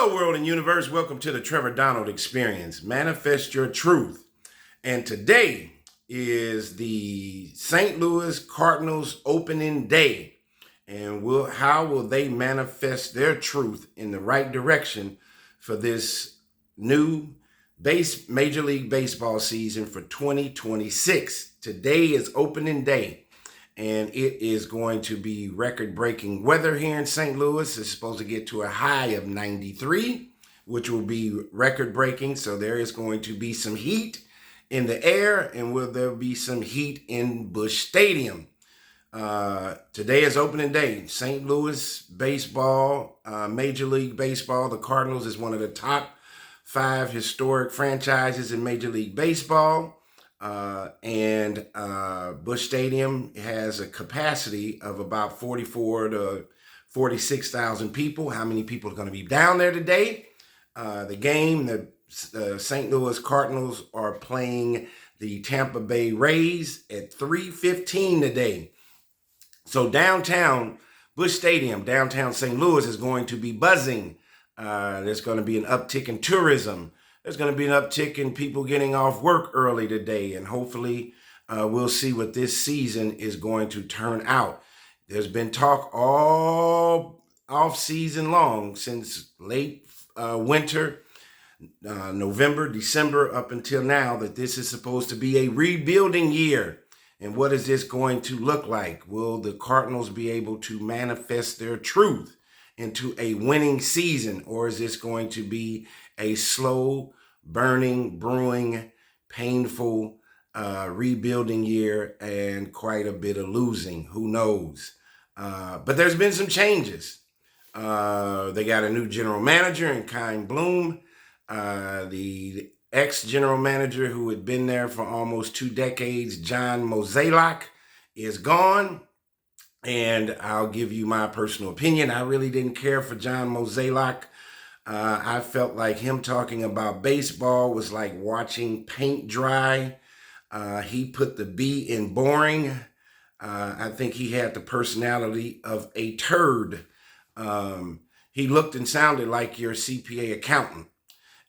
Hello, world and universe. Welcome to the Trevor Donald Experience. Manifest your truth. And today is the St. Louis Cardinals opening day. And how will they manifest their truth in the right direction for this new Major League Baseball season for 2026? Today is opening day. And it is going to be record-breaking weather here in St. Louis. It's supposed to get to a high of 93, which will be record-breaking. So there is going to be some heat in the air, and will there be some heat in Busch Stadium? Today is opening day. St. Louis baseball, Major League Baseball. The Cardinals is one of the top 5 historic franchises in Major League Baseball. And Busch Stadium has a capacity of about 44 to 46,000 people. How many people are going to be down there today? The St. Louis Cardinals are playing the Tampa Bay Rays at 3:15 today. So downtown Busch Stadium, downtown St. Louis is going to be buzzing. There's going to be an uptick in tourism. There's going to be an uptick in people getting off work early today, and hopefully we'll see what this season is going to turn out. There's been talk all off season long, since late winter, November, December, up until now, that this is supposed to be a rebuilding year. And what is this going to look like? Will the Cardinals be able to manifest their truth into a winning season, or is this going to be a slow burning, brewing, painful rebuilding year and quite a bit of losing? Who knows? But there's been some changes. They got a new general manager in Cardinals Bloom. The ex-general manager who had been there for almost 2 decades, John Mozeliak, is gone. And I'll give you my personal opinion. I really didn't care for John Mozeliak. I felt like him talking about baseball was like watching paint dry. He put the B in boring. I think he had the personality of a turd. He looked and sounded like your CPA accountant,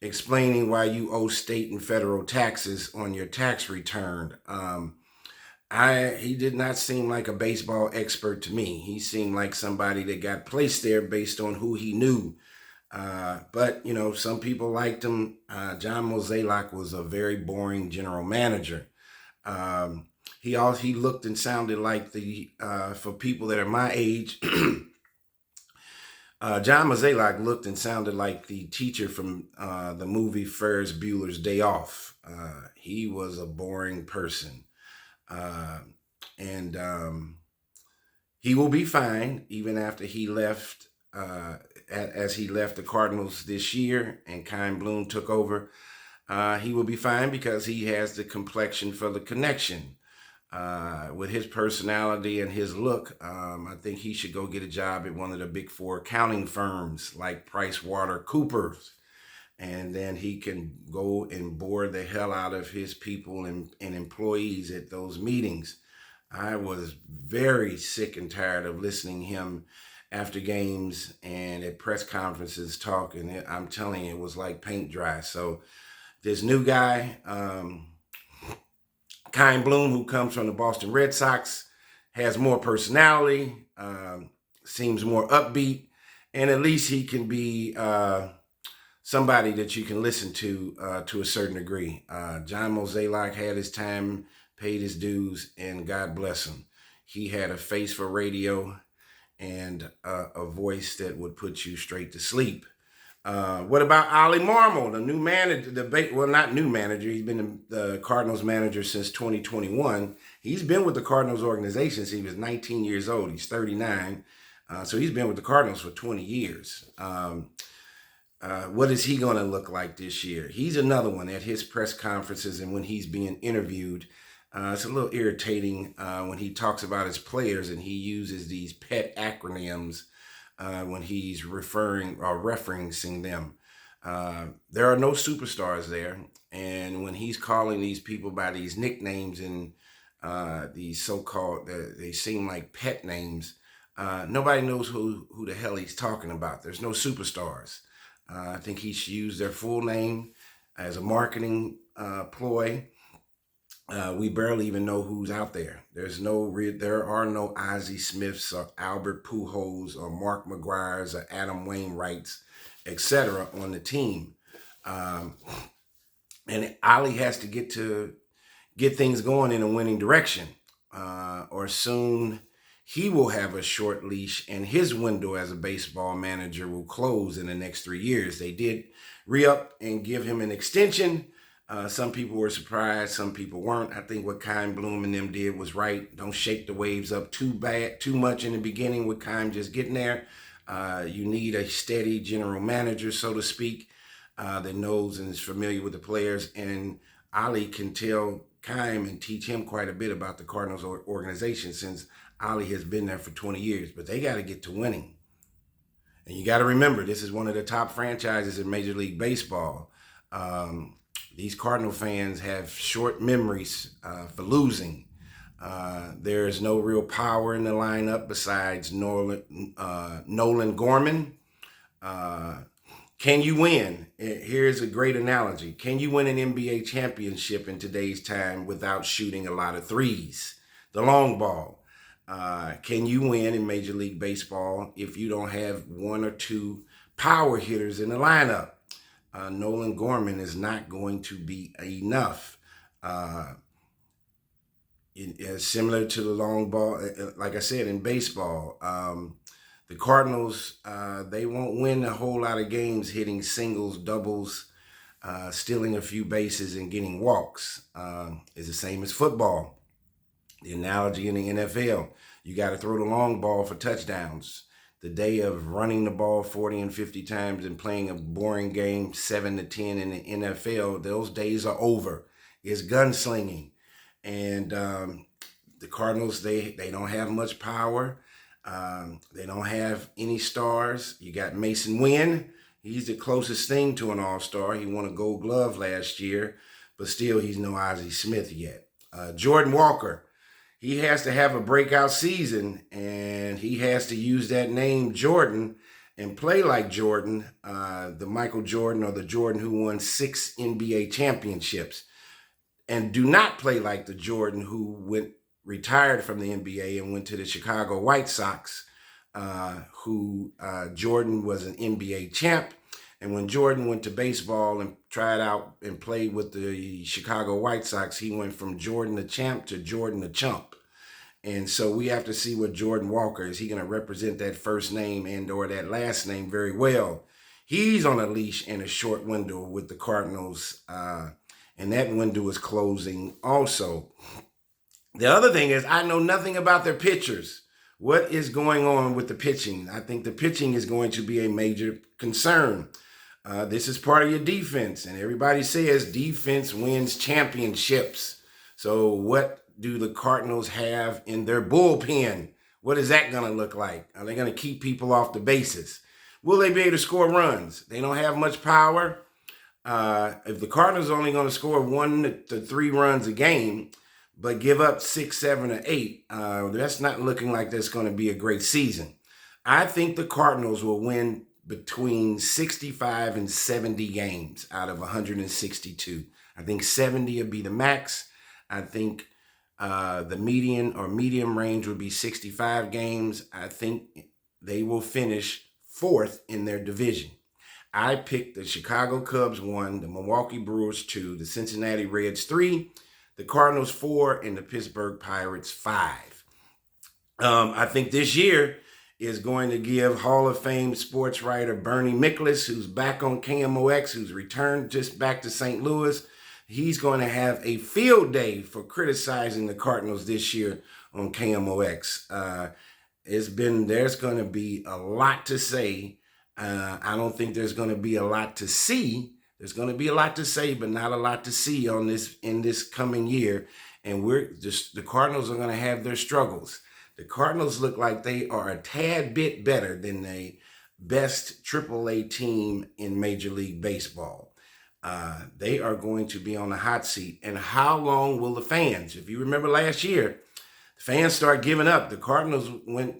explaining why you owe state and federal taxes on your tax return. He did not seem like a baseball expert to me. He seemed like somebody that got placed there based on who he knew. But, you know, some people liked him. John Mozeliak was a very boring general manager. He looked and sounded like for people that are my age, John Mozeliak looked and sounded like the teacher from the movie Ferris Bueller's Day Off. He was a boring person. And he will be fine even after he left, as he left the Cardinals this year and Cardinals Bloom took over. He will be fine because he has the complexion for the connection. With his personality and his look, I think he should go get a job at one of the big 4 accounting firms like PricewaterhouseCoopers. And then he can go and bore the hell out of his people and employees at those meetings. I was very sick and tired of listening to him after games and at press conferences talking. I'm telling you, it was like paint dry. So this new guy, Cardinals Bloom, who comes from the Boston Red Sox, has more personality, seems more upbeat, and at least he can be somebody that you can listen to a certain degree. John Mozeliak had his time, paid his dues, and God bless him. He had a face for radio and a voice that would put you straight to sleep. What about Ollie Marmol, the new manager? Not new manager. He's been the Cardinals manager since 2021. He's been with the Cardinals organization since he was 19 years old. He's 39. So he's been with the Cardinals for 20 years. What is he going to look like this year? He's another one at his press conferences and when he's being interviewed. It's a little irritating when he talks about his players and he uses these pet acronyms when he's referring or referencing them. There are no superstars there. And when he's calling these people by these nicknames and these so-called, they seem like pet names, nobody knows who the hell he's talking about. There's no superstars. I think he should use their full name as a marketing ploy. We barely even know who's out there. There are no Ozzie Smiths or Albert Pujols or Mark McGuire's or Adam Wainwrights, etc. on the team. And Ali has to get things going in a winning direction, or soon he will have a short leash and his window as a baseball manager will close in the next 3 years. They did re-up and give him an extension. Some people were surprised, some people weren't. I think what Keim Bloom and them did was right. Don't shake the waves up too much in the beginning with Keim just getting there. You need a steady general manager, so to speak, that knows and is familiar with the players. And Ali can tell Keim and teach him quite a bit about the Cardinals organization, since Ali has been there for 20 years. But they got to get to winning. And you got to remember, this is one of the top franchises in Major League Baseball. These Cardinal fans have short memories for losing. There's no real power in the lineup besides Nolan Gorman. Can you win? Here's a great analogy. Can you win an NBA championship in today's time without shooting a lot of threes? The long ball. Can you win in Major League Baseball if you don't have one or two power hitters in the lineup? Nolan Gorman is not going to be enough. Similar to the long ball, like I said, in baseball, the Cardinals, they won't win a whole lot of games hitting singles, doubles, stealing a few bases and getting walks. It's the same as football. The analogy in the NFL, you got to throw the long ball for touchdowns. The day of running the ball 40 and 50 times and playing a boring game 7-10 in the NFL, those days are over. It's gunslinging. And the Cardinals, they don't have much power. They don't have any stars. You got Mason Wynn. He's the closest thing to an all-star. He won a Gold Glove last year, but still he's no Ozzie Smith yet. Jordan Walker, he has to have a breakout season, and he has to use that name Jordan and play like Jordan, the Michael Jordan, or the Jordan who won 6 NBA championships. And do not play like the Jordan who retired from the NBA and went to the Chicago White Sox, Jordan was an NBA champ. And when Jordan went to baseball and tried out and played with the Chicago White Sox, he went from Jordan the champ to Jordan the chump. And so we have to see what Jordan Walker, is he going to represent that first name and or that last name very well? He's on a leash in a short window with the Cardinals, and that window is closing also. The other thing is, I know nothing about their pitchers. What is going on with the pitching? I think the pitching is going to be a major concern. This is part of your defense, and everybody says defense wins championships. So what do the Cardinals have in their bullpen? What is that going to look like? Are they going to keep people off the bases? Will they be able to score runs? They don't have much power. If the Cardinals are only going to score 1 to 3 runs a game, but give up 6, 7, or 8, that's not looking like that's going to be a great season. I think the Cardinals will win between 65 and 70 games out of 162. I think 70 will be the max. I think the medium range would be 65 games. I think they will finish 4th in their division. I picked the Chicago Cubs 1, the Milwaukee Brewers 2, the Cincinnati Reds 3, the Cardinals 4, and the Pittsburgh Pirates 5. I think this year is going to give Hall of Fame sports writer Bernie Miklasz, who's back on KMOX, who's returned just back to St. Louis. He's going to have a field day for criticizing the Cardinals this year on KMOX. There's going to be a lot to say. I don't think there's going to be a lot to see. There's going to be a lot to say, but not a lot to see in this coming year. And the Cardinals are going to have their struggles. The Cardinals look like they are a tad bit better than the best AAA team in Major League Baseball. They are going to be on the hot seat. And how long will the fans? If you remember last year, the fans start giving up. The Cardinals went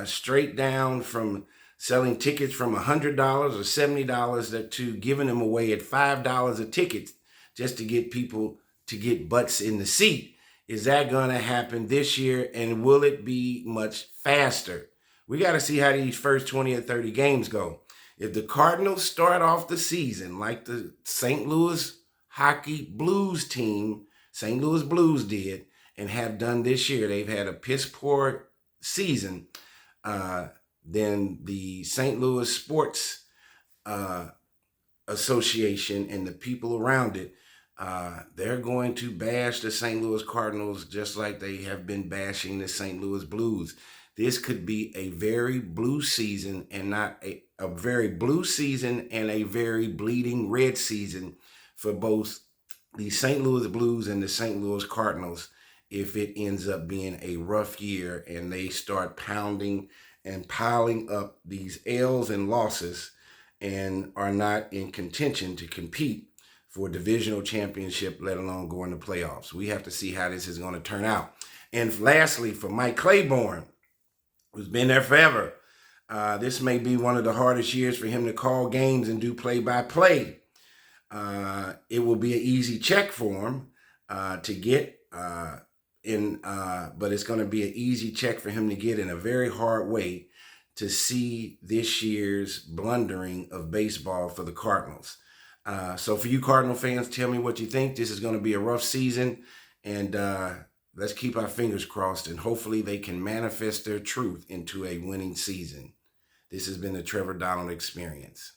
straight down from selling tickets from $100 or $70 to giving them away at $5 a ticket just to get people to get butts in the seat. Is that going to happen this year, and will it be much faster? We got to see how these first 20 or 30 games go. If the Cardinals start off the season like the St. Louis Hockey Blues team, St. Louis Blues did, and have done this year, they've had a piss poor season, then the St. Louis Sports Association and the people around it, they're going to bash the St. Louis Cardinals just like they have been bashing the St. Louis Blues. This could be a very blue season, and not a very blue season and a very bleeding red season for both the St. Louis Blues and the St. Louis Cardinals if it ends up being a rough year and they start pounding and piling up these L's and losses and are not in contention to compete for a divisional championship, let alone go into playoffs. We have to see how this is going to turn out. And lastly, for Mike Claiborne, who's been there forever, this may be one of the hardest years for him to call games and do play-by-play. It will be an easy check for him to get but it's going to be an easy check for him to get in a very hard way to see this year's blundering of baseball for the Cardinals. So for you Cardinal fans, tell me what you think. This is going to be a rough season, and let's keep our fingers crossed, and hopefully they can manifest their truth into a winning season. This has been the Trevor Donald Experience.